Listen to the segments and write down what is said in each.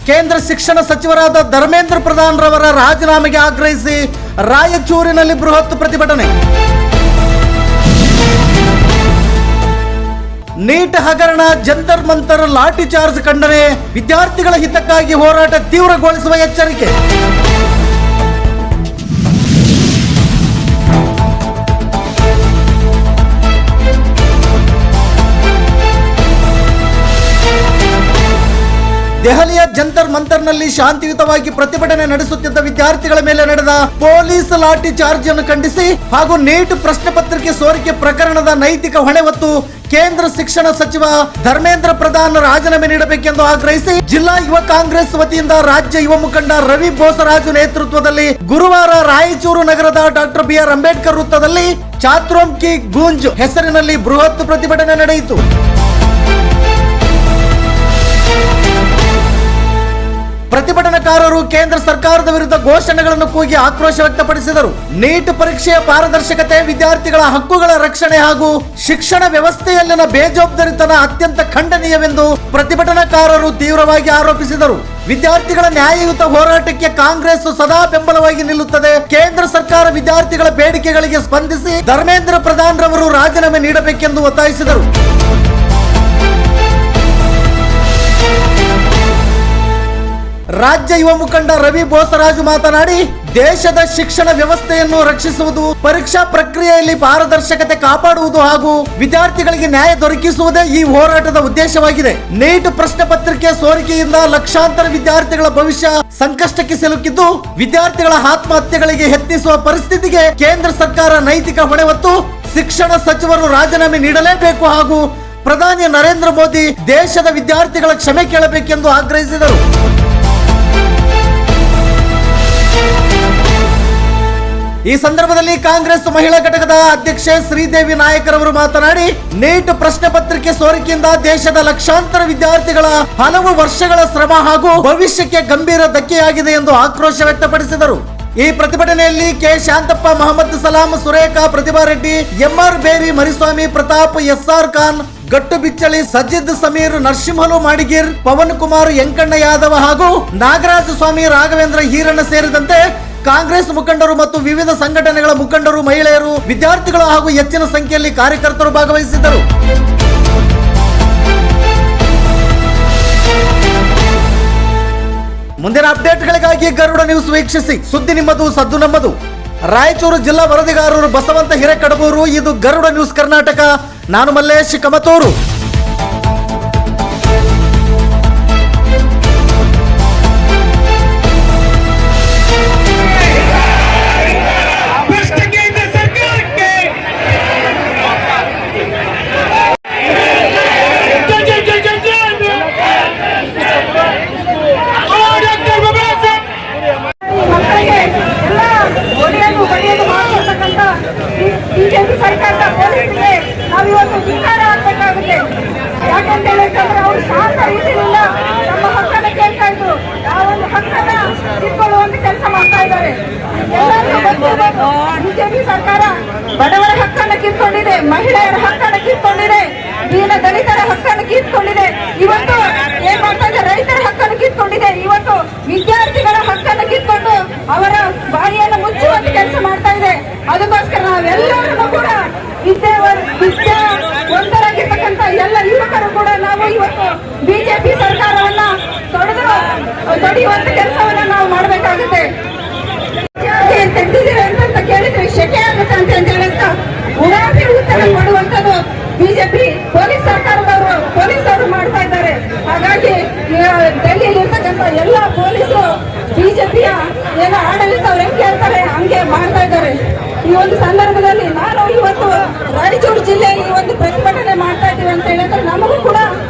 ಕೇಂದ್ರ ಶಿಕ್ಷಣ ಸಚಿವರಾದ ಧರ್ಮೇಂದ್ರ ಪ್ರಧಾನ್ ರವರ ರಾಜೀನಾಮೆಗೆ ಆಗ್ರಹಿಸಿ ರಾಯಚೂರಿನಲ್ಲಿ ಬೃಹತ್ ಪ್ರತಿಭಟನೆ. ನೀಟ್ ಹಗರಣ, ಜಂತರ್ ಮಂತರ್ ಲಾಠಿ ಚಾರ್ಜ್ ಖಂಡನೆ, ವಿದ್ಯಾರ್ಥಿಗಳ ಹಿತಕ್ಕಾಗಿ ಹೋರಾಟ ತೀವ್ರಗೊಳಿಸುವ ಎಚ್ಚರಿಕೆ. ದೆಹಲಿಯ ಜಂತರ್ ಮಂತರ್ನಲ್ಲಿ ಶಾಂತಿಯುತವಾಗಿ ಪ್ರತಿಭಟನೆ ನಡೆಸುತ್ತಿದ್ದ ವಿದ್ಯಾರ್ಥಿಗಳ ಮೇಲೆ ನಡೆದ ಪೊಲೀಸ್ ಲಾಠಿ ಚಾರ್ಜ್ ಅನ್ನು ಖಂಡಿಸಿ ಹಾಗೂ ನೀಟ್ ಪ್ರಶ್ನೆ ಪತ್ರಿಕೆ ಸೋರಿಕೆ ಪ್ರಕರಣದ ನೈತಿಕ ಹೊಣೆ ಹೊತ್ತು ಕೇಂದ್ರ ಶಿಕ್ಷಣ ಸಚಿವ ಧರ್ಮೇಂದ್ರ ಪ್ರಧಾನ್ ರಾಜೀನಾಮೆ ನೀಡಬೇಕೆಂದು ಆಗ್ರಹಿಸಿ ಜಿಲ್ಲಾ ಯುವ ಕಾಂಗ್ರೆಸ್ ವತಿಯಿಂದ ರಾಜ್ಯ ಯುವ ಮುಖಂಡ ರವಿ ಬೋಸರಾಜು ನೇತೃತ್ವದಲ್ಲಿ ಗುರುವಾರ ರಾಯಚೂರು ನಗರದ ಡಾಕ್ಟರ್ BR ಅಂಬೇಡ್ಕರ್ ವೃತ್ತದಲ್ಲಿ ಚಾತ್ರೋಮ್ ಕಿ ಗೂಂಜ್ ಹೆಸರಿನಲ್ಲಿ ಬೃಹತ್ ಪ್ರತಿಭಟನೆ ನಡೆಯಿತು. ಪ್ರತಿಭಟನಾಕಾರರು ಕೇಂದ್ರ ಸರ್ಕಾರದ ವಿರುದ್ಧ ಘೋಷಣೆಗಳನ್ನು ಕೂಗಿ ಆಕ್ರೋಶ ವ್ಯಕ್ತಪಡಿಸಿದರು. ನೀಟ್ ಪರೀಕ್ಷೆಯ ಪಾರದರ್ಶಕತೆ, ವಿದ್ಯಾರ್ಥಿಗಳ ಹಕ್ಕುಗಳ ರಕ್ಷಣೆ ಹಾಗೂ ಶಿಕ್ಷಣ ವ್ಯವಸ್ಥೆಯಲ್ಲಿನ ಬೇಜವಾಬ್ದಾರಿತನ ಅತ್ಯಂತ ಖಂಡನೀಯವೆಂದು ಪ್ರತಿಭಟನಾಕಾರರು ತೀವ್ರವಾಗಿ ಆರೋಪಿಸಿದರು. ವಿದ್ಯಾರ್ಥಿಗಳ ನ್ಯಾಯಯುತ ಹೋರಾಟಕ್ಕೆ ಕಾಂಗ್ರೆಸ್ ಸದಾ ಬೆಂಬಲವಾಗಿ ನಿಲ್ಲುತ್ತದೆ. ಕೇಂದ್ರ ಸರ್ಕಾರ ವಿದ್ಯಾರ್ಥಿಗಳ ಬೇಡಿಕೆಗಳಿಗೆ ಸ್ಪಂದಿಸಿ ಧರ್ಮೇಂದ್ರ ಪ್ರಧಾನ್ ರವರು ರಾಜೀನಾಮೆ ನೀಡಬೇಕೆಂದು ಒತ್ತಾಯಿಸಿದರು. ರಾಜ್ಯ ಯುವ ಮುಖಂಡ ರವಿ ಬೋಸರಾಜು ಮಾತನಾಡಿ, ದೇಶದ ಶಿಕ್ಷಣ ವ್ಯವಸ್ಥೆಯನ್ನು ರಕ್ಷಿಸುವುದು, ಪರೀಕ್ಷಾ ಪ್ರಕ್ರಿಯೆಯಲ್ಲಿ ಪಾರದರ್ಶಕತೆ ಕಾಪಾಡುವುದು ಹಾಗೂ ವಿದ್ಯಾರ್ಥಿಗಳಿಗೆ ನ್ಯಾಯ ದೊರಕಿಸುವುದೇ ಈ ಹೋರಾಟದ ಉದ್ದೇಶವಾಗಿದೆ. ನೀಟ್ ಪ್ರಶ್ನೆ ಪತ್ರಿಕೆ ಸೋರಿಕೆಯಿಂದ ಲಕ್ಷಾಂತರ ವಿದ್ಯಾರ್ಥಿಗಳ ಭವಿಷ್ಯ ಸಂಕಷ್ಟಕ್ಕೆ ಸಿಲುಕಿದ್ದು, ವಿದ್ಯಾರ್ಥಿಗಳ ಆತ್ಮಹತ್ಯೆಗಳಿಗೆ ಯತ್ನಿಸುವ ಪರಿಸ್ಥಿತಿಗೆ ಕೇಂದ್ರ ಸರ್ಕಾರ ನೈತಿಕ ಹೊಣೆ ಹೊತ್ತು ಶಿಕ್ಷಣ ಸಚಿವರು ರಾಜೀನಾಮೆ ನೀಡಲೇಬೇಕು ಹಾಗೂ ಪ್ರಧಾನಿ ನರೇಂದ್ರ ಮೋದಿ ದೇಶದ ವಿದ್ಯಾರ್ಥಿಗಳ ಕ್ಷಮೆ ಕೇಳಬೇಕೆಂದು ಆಗ್ರಹಿಸಿದರು. ಈ ಸಂದರ್ಭದಲ್ಲಿ ಕಾಂಗ್ರೆಸ್ ಮಹಿಳಾ ಘಟಕದ ಅಧ್ಯಕ್ಷೆ ಶ್ರೀದೇವಿ ನಾಯಕರವರು ಮಾತನಾಡಿ, ನೀಟ್ ಪ್ರಶ್ನೆ ಪತ್ರಿಕೆ ಸೋರಿಕೆಯಿಂದ ದೇಶದ ಲಕ್ಷಾಂತರ ವಿದ್ಯಾರ್ಥಿಗಳ ಹಲವು ವರ್ಷಗಳ ಶ್ರಮ ಹಾಗೂ ಭವಿಷ್ಯಕ್ಕೆ ಗಂಭೀರ ಧಕ್ಕೆಯಾಗಿದೆ ಎಂದು ಆಕ್ರೋಶ ವ್ಯಕ್ತಪಡಿಸಿದರು. ಈ ಪ್ರತಿಭಟನೆಯಲ್ಲಿ ಕೆ ಶಾಂತಪ್ಪ, ಮಹಮ್ಮದ್ ಸಲಾಂ, ಸುರೇಖಾ, ಪ್ರತಿಭಾ ರೆಡ್ಡಿ, MR ಬೇರಿ, ಮರಿಸ್ವಾಮಿ, ಪ್ರತಾಪ್, SR ಖಾನ್, ಗಟ್ಟು ಬಿಚ್ಚಳಿ, ಸಜ್ಜಿದ್ ಸಮೀರ್, ನರಸಿಂಹಲು ಮಾಡಿಗಿರ್, ಪವನ್ ಕುಮಾರ್, ಯಂಕಣ್ಣ ಯಾದವ ಹಾಗೂ ನಾಗರಾಜ ಸ್ವಾಮಿ, ರಾಘವೇಂದ್ರ ಹೀರಣ್ಣ ಸೇರಿದಂತೆ ಕಾಂಗ್ರೆಸ್ ಮುಖಂಡರು ಮತ್ತು ವಿವಿಧ ಸಂಘಟನೆಗಳ ಮುಖಂಡರು, ಮಹಿಳೆಯರು, ವಿದ್ಯಾರ್ಥಿಗಳು ಹಾಗೂ ಹೆಚ್ಚಿನ ಸಂಖ್ಯೆಯಲ್ಲಿ ಕಾರ್ಯಕರ್ತರು ಭಾಗವಹಿಸಿದ್ದರು. ಮುಂದಿನ ಅಪ್ಡೇಟ್ಗಳಿಗಾಗಿ ಗರುಡ ನ್ಯೂಸ್ ವೀಕ್ಷಿಸಿ. ಸುದ್ದಿ ನಿಮ್ಮದು, ಸದ್ದು ನಮ್ಮದು. ರಾಯಚೂರು ಜಿಲ್ಲಾ ವರದಿಗಾರರು ಬಸವಂತ ಹಿರೇಕಡಬೂರು. ಇದು ಗರುಡ ನ್ಯೂಸ್ ಕರ್ನಾಟಕ. ನಾನು ಮಲ್ಲೇಶ್ ಕಮತೂರು. ಬಿಜೆಪಿ ಸರ್ಕಾರದ ಪೊಲೀಸರಿಗೆ ನಾವಿವತ್ತು ಧಿಕ್ಕಾರ ಹಾಕಬೇಕಾಗುತ್ತೆ. ಯಾಕಂತ ಹೇಳಿದ್ರೆ ಅವರು ಶಾಂತ ರೀತಿಯಿಂದ ನಮ್ಮ ಹಕ್ಕನ್ನು ಕೇಳ್ತಾ ಇದ್ರು. ಆ ಒಂದು ಹಕ್ಕನ್ನ ಕಿತ್ಕೊಳ್ಳುವಂತ ಕೆಲಸ ಮಾಡ್ತಾ ಇದ್ದಾರೆ. ಎಲ್ಲರಿಗೂ ಗೊತ್ತಿರಬೇಕು, ಬಿಜೆಪಿ ಸರ್ಕಾರ ಬಡವರ ಹಕ್ಕನ್ನು ಕಿತ್ಕೊಂಡಿದೆ, ಮಹಿಳೆಯರ ಹಕ್ಕನ್ನು ಕಿತ್ಕೊಂಡಿದೆ, ದೀನ ದಲಿತರ ಹಕ್ಕನ್ನು ಕಿತ್ಕೊಂಡಿದೆ. ಇವತ್ತು ಏನ್ ಮಾಡ್ತಾ ಇದೆ, ರೈತರ ಹಕ್ಕನ್ನು ಕಿತ್ಕೊಂಡಿದೆ. ಇವತ್ತು ವಿದ್ಯಾರ್ಥಿಗಳ ಹಕ್ಕನ್ನು ಕಿತ್ಕೊಂಡು ಅವರ ಬಾಯಿಯನ್ನು ಮುಚ್ಚುವಂತ ಕೆಲಸ ಮಾಡ್ತಾ ಇದೆ. ಅದಕ್ಕೋಸ್ಕರ ನಾವೆಲ್ಲರೂ ಕೂಡ ವಿದ್ಯಾವಂತರಾಗಿರ್ತಕ್ಕಂಥ ಎಲ್ಲ ಯುವಕರು ಕೂಡ ನಾವು ಇವತ್ತು ಬಿಜೆಪಿ ಸರ್ಕಾರವನ್ನ ತೊಡೆಯುವಂತ ಕೆಲಸವನ್ನ ನಾವು ಮಾಡಬೇಕಾಗುತ್ತೆ. ತೆಗೆದಿದ್ದೀರಿ ಅಂತ ಕೇಳಿದ್ರೆ ಶೆಕೆ ಆಗುತ್ತೆ ಅಂತ ಹೇಳಂತ ಉಡಾಫಿ ಉತ್ತರ ಕೊಡುವಂತದ್ದು ಬಿಜೆಪಿ ಪೊಲೀಸರು ಮಾಡ್ತಾ ಇದ್ದಾರೆ. ಹಾಗಾಗಿ ಡೆಲ್ಲಿಯಲ್ಲಿ ಇರ್ತಕ್ಕಂಥ ಎಲ್ಲ ಪೊಲೀಸರು ಬಿಜೆಪಿಯ ಏನೋ ಆಡಳಿತ ಅವ್ರು ಹೆಂಗೆ ಹೇಳ್ತಾರೆ ಹಂಗೆ ಮಾಡ್ತಾ ಇದ್ದಾರೆ. ಈ ಒಂದು ಸಂದರ್ಭದಲ್ಲಿ ನಾನು ಇವತ್ತು ರಾಯಚೂರು ಜಿಲ್ಲೆಯಲ್ಲಿ ಒಂದು ಪ್ರತಿಭಟನೆ ಮಾಡ್ತಾ ಇದ್ದೀವಿ ಅಂತ ಹೇಳಿದ್ರೆ ನಮಗೂ ಕೂಡ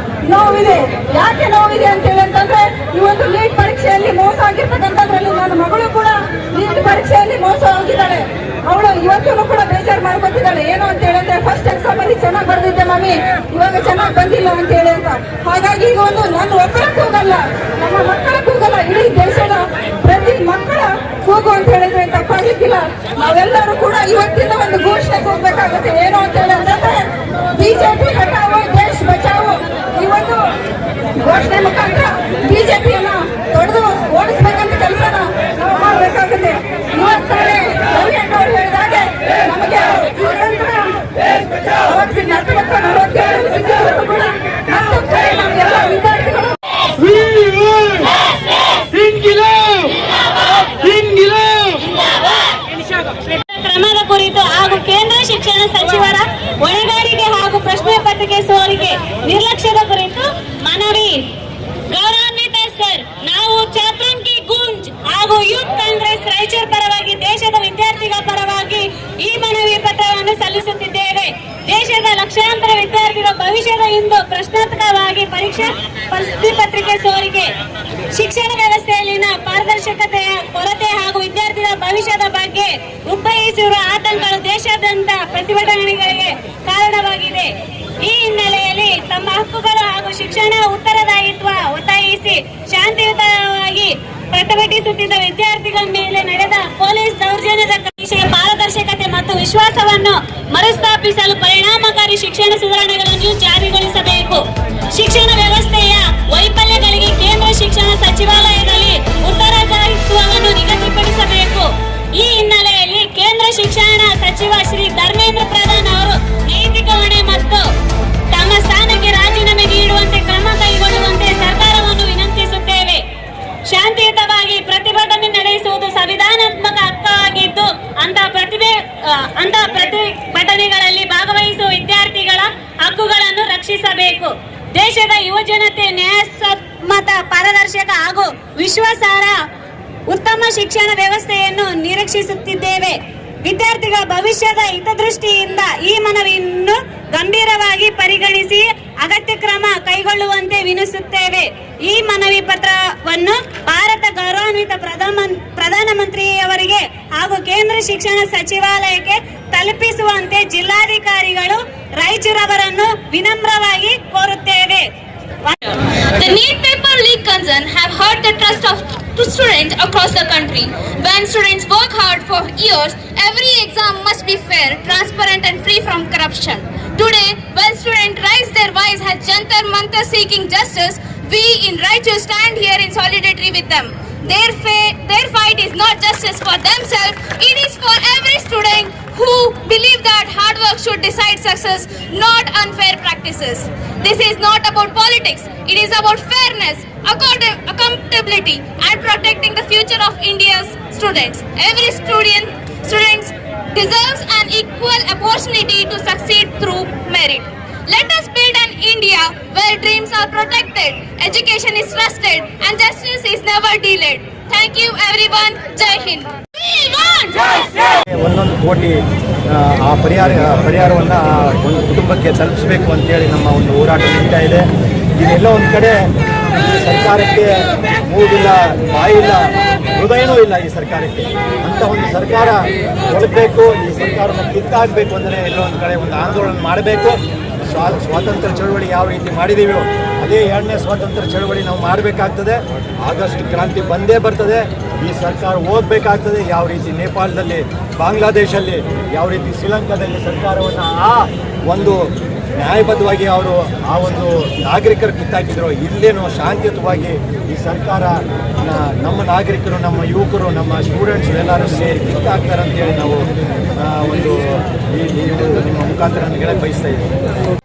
ನೋವಿದೆ. ಯಾಕೆ ನೋವಿದೆ ಅಂತ ಹೇಳಿದ್ರೆ ಈ ಒಂದು ನೀಟ್ ಪರೀಕ್ಷೆಯಲ್ಲಿ ಮೋಸ ಆಗಿರ್ತಕ್ಕಂಥದ್ರಲ್ಲಿ ನನ್ನ ಮಗಳು ಕೂಡ ನೀಟ್ ಪರೀಕ್ಷೆಯಲ್ಲಿ ಮೋಸ ಹೋಗಿದ್ದಾಳೆ. ಅವಳು ಇವತ್ತು ಕೂಡ ಬೇಜಾರು ಮಾಡ್ಕೊತಿದ್ದಾಳೆ. ಏನು ಅಂತ ಹೇಳಿದ್ರೆ ಫಸ್ಟ್ ಎಕ್ಸಾಮ್ ಅಲ್ಲಿ ಚೆನ್ನಾಗಿ ಬರ್ದಿದ್ದೆ ಮಮ್ಮಿ, ಇವಾಗ ಚೆನ್ನಾಗಿ ಬಂದಿಲ್ಲ ಅಂತ ಹೇಳಿ ಅಂತ. ಹಾಗಾಗಿ ಈಗ ಒಂದು ನನ್ನ ಒಬ್ಬರ ಕೂಗಲ್ಲ, ನಮ್ಮ ಮಕ್ಕಳ ಕೂಗಲ್ಲ, ಇಡೀ ದೇಶದ ಪ್ರತಿ ಮಕ್ಕಳ ಕೂಗು ಅಂತ ಹೇಳಿದ್ರೆ ತಪ್ಪಾಗ್ಲಿಕ್ಕಿಲ್ಲ. ನಾವೆಲ್ಲರೂ ಕೂಡ ಇವತ್ತಿನ ಒಂದು ಘೋಷಣೆಗೆ ಹೋಗ್ಬೇಕಾಗುತ್ತೆ. ಏನು ಅಂತ ಹೇಳಿದ್ರೆ ಬಿಜೆಪಿ ಹಟಾವೋ ದೇಶ ಬಚಾವೋ ಈ ಒಂದು ಘೋಷಣೆ ಮುಖಾಂತರ ಬಿಜೆಪಿಯನ್ನ ಪತ್ರಿಕೆ ಸೋರಿಕೆ ನಿರ್ಲಕ್ಷ್ಯದ ಕುರಿತು ಮನವಿ. ಗೌರವಾನ್ವಿತ ಸರ್, ನಾವು ಛಾತ್ರನ್ ಕಿ ಗುಂಜ್ ಹಾಗೂ ಯೂತ್ ಕಾಂಗ್ರೆಸ್ ರಾಯಚೂರು ಪರವಾಗಿ ದೇಶದ ವಿದ್ಯಾರ್ಥಿಗಳ ಪರವಾಗಿ ಈ ಮನವಿ ಪತ್ರವನ್ನು ಸಲ್ಲಿಸುತ್ತಿದ್ದೇವೆ. ದೇಶದ ಲಕ್ಷಾಂತರ ವಿದ್ಯಾರ್ಥಿಗಳ ಭವಿಷ್ಯದ ಇಂದು ಪ್ರಶ್ನಾರ್ಥಕವಾಗಿ ಪರೀಕ್ಷಾ ಪತ್ರಿಕೆ ಸೋರಿಕೆ, ಶಿಕ್ಷಣ ವ್ಯವಸ್ಥೆಯಲ್ಲಿನ ಪಾರದರ್ಶಕತೆಯ ಕೊರತೆ ಹಾಗೂ ವಿದ್ಯಾರ್ಥಿಗಳ ಭವಿಷ್ಯದ ಬಗ್ಗೆ ಉದ್ಭವಿಸಿರುವ ಆತಂಕಗಳು ದೇಶಾದ್ಯಂತ ಪ್ರತಿಭಟನೆಗಳಿಗೆ ಕಾರಣವಾಗಿದೆ. ಈ ಹಿನ್ನೆಲೆಯಲ್ಲಿ ತಮ್ಮ ಹಕ್ಕುಗಳು ಹಾಗೂ ಶಿಕ್ಷಣ ಉತ್ತರದಾಯಿತ್ವ ಒತ್ತಾಯಿಸಿ ಶಾಂತಿಯುತವಾಗಿ ಪ್ರತಿಭಟಿಸುತ್ತಿದ್ದ ವಿದ್ಯಾರ್ಥಿಗಳ ಮೇಲೆ ನಡೆದ ಪೊಲೀಸ್ ದೌರ್ಜನ್ಯದ ವಿಷಯ ಪಾರದರ್ಶಕತೆ ಮತ್ತು ವಿಶ್ವಾಸವನ್ನು ಮರುಸ್ಥಾಪಿಸಲು ಪರಿಣಾಮಕಾರಿ ಶಿಕ್ಷಣ ಸುಧಾರಣೆಗಳನ್ನು ಜಾರಿಗೊಳಿಸಬೇಕು. ಶಿಕ್ಷಣ ವ್ಯವಸ್ಥೆಯ ವೈಫಲ್ಯಗಳಿಗೆ ಕೇಂದ್ರ ಶಿಕ್ಷಣ ಸಚಿವಾಲಯದಲ್ಲಿ ಉತ್ತರದಾಯಿತ್ವವನ್ನು ನಿಗದಿಪಡಿಸಬೇಕು. ಈ ಹಿನ್ನೆಲೆಯಲ್ಲಿ ಕೇಂದ್ರ ಶಿಕ್ಷಣ ಸಚಿವ ಶ್ರೀ ಧರ್ಮೇಂದ್ರ ಪ್ರಧಾನ್ ಅವರು ನೈತಿಕ ಹೊಣೆ ಮತ್ತು ತಮ್ಮ ಸ್ಥಾನಕ್ಕೆ ರಾಜೀನಾಮೆ ನೀಡುವಂತೆ ಕ್ರಮ ಕೈಗೊಳ್ಳುವಂತೆ ಸರ್ಕಾರವನ್ನು ವಿನಂತಿಸುತ್ತೇವೆ. ಶಾಂತಿಯುತವಾಗಿ ಪ್ರತಿಭಟನೆ ನಡೆಸುವುದು ಸಂವಿಧಾನಾತ್ಮಕ ಹಕ್ಕಾಗಿದ್ದು ಅಂತಹ ಪ್ರತಿಭಟನೆಗಳಲ್ಲಿ ಭಾಗವಹಿಸುವ ವಿದ್ಯಾರ್ಥಿಗಳ ಹಕ್ಕುಗಳನ್ನು ರಕ್ಷಿಸಬೇಕು. ದೇಶದ ಯುವಜನತೆ ನ್ಯಾಯಸಮ್ಮತ, ಪಾರದರ್ಶಕ ಹಾಗೂ ವಿಶ್ವಾಸಾರ್ಹ ಉತ್ತಮ ಶಿಕ್ಷಣ ವ್ಯವಸ್ಥೆಯನ್ನು ನಿರೀಕ್ಷಿಸುತ್ತಿದ್ದೇವೆ. ವಿದ್ಯಾರ್ಥಿಗಳ ಭವಿಷ್ಯದ ಹಿತದೃಷ್ಟಿಯಿಂದ ಈ ಮನವಿಯನ್ನು ಗಂಭೀರವಾಗಿ ಪರಿಗಣಿಸಿ ಅಗತ್ಯ ಕ್ರಮ ಕೈಗೊಳ್ಳುವಂತೆ ವಿನಿಸುತ್ತೇವೆ. ಈ ಮನವಿ ಪತ್ರವನ್ನು ಭಾರತ ಗೌರವಾನ್ವಿತ ಪ್ರಧಾನಮಂತ್ರಿಯವರಿಗೆ ಹಾಗೂ ಕೇಂದ್ರ ಶಿಕ್ಷಣ ಸಚಿವಾಲಯಕ್ಕೆ ತಲುಪಿಸುವಂತೆ ಜಿಲ್ಲಾಧಿಕಾರಿಗಳು ರಾಯಚೂರವರನ್ನು ವಿನಮ್ರವಾಗಿ ಕೋರುತ್ತೇವೆ. The NEET paper leak concern have hurt the trust of students across the country. When students work hard for years, every exam must be fair, transparent and free from corruption. Today, when students raise their voice at Jantar Mantar seeking justice, we in Raichur stand here in solidarity with them. Their fight is not justice for themselves, it is for every student who believe that hard work should decide success, not unfair practices. This is not about politics, it is about fairness, accountability and protecting the future of India's students. Every student deserves an equal opportunity to succeed through merit. Let us build an India where dreams are protected, education is trusted and justice is never delayed. Thank you everyone. Jai Hind. We want justice. 1 ಕೋಟಿ ಆ ಪರಿಹಾರವನ್ನು ಒಂದು ಕುಟುಂಬಕ್ಕೆ ತಲುಪಿಸಬೇಕು ಅಂತೇಳಿ ನಮ್ಮ ಒಂದು ಹೋರಾಟ ನಡೀತಾ ಇದೆ. ಇದೆಲ್ಲ ಒಂದು ಕಡೆ ಸರ್ಕಾರಕ್ಕೆ ಮೂಗಿಲ್ಲ, ಬಾಯಿಲ್ಲ, ಹೃದಯನೂ ಇಲ್ಲ ಈ ಸರ್ಕಾರಕ್ಕೆ. ಅಂತ ಒಂದು ಸರ್ಕಾರ ಕೊಡಬೇಕು, ಈ ಸರ್ಕಾರವನ್ನು ಕಿತ್ತಾಗಬೇಕು ಅಂದರೆ ಎಲ್ಲೋ ಒಂದು ಕಡೆ ಒಂದು ಆಂದೋಲನ ಮಾಡಬೇಕು. ಸ್ವಾತಂತ್ರ್ಯ ಚಳವಳಿ ಯಾವ ರೀತಿ ಮಾಡಿದ್ದೀವೋ ಅದೇ 2ನೇ ಸ್ವಾತಂತ್ರ್ಯ ಚಳವಳಿ ನಾವು ಮಾಡಬೇಕಾಗ್ತದೆ. ಆಗಸ್ಟ್ ಕ್ರಾಂತಿ ಬಂದೇ ಬರ್ತದೆ. ಈ ಸರ್ಕಾರ ಹೋಗಬೇಕಾಗ್ತದೆ. ಯಾವ ರೀತಿ ನೇಪಾಳದಲ್ಲಿ, ಬಾಂಗ್ಲಾದೇಶಲ್ಲಿ, ಯಾವ ರೀತಿ ಶ್ರೀಲಂಕಾದಲ್ಲಿ ಸರ್ಕಾರವನ್ನು ಆ ಒಂದು ನ್ಯಾಯಬದ್ಧವಾಗಿ ಅವರು ಆ ಒಂದು ನಾಗರಿಕರು ಕಿತ್ತಾಕಿದ್ರು, ಇಲ್ಲೇನೋ ಶಾಂತಿಯುತವಾಗಿ ಈ ಸರ್ಕಾರ ನಮ್ಮ ನಾಗರಿಕರು, ನಮ್ಮ ಯುವಕರು, ನಮ್ಮ ಸ್ಟೂಡೆಂಟ್ಸ್ ಎಲ್ಲರೂ ಸೇರಿ ಕಿತ್ತಾಕ್ತಾರೆ ಅಂತೇಳಿ ನಾವು ಒಂದು ನಿಮ್ಮ ಮುಖಾಂತರ ನಾನು ಹೇಳಕ್ಕೆ ಬಯಸ್ತಾ ಇದ್ದೀವಿ.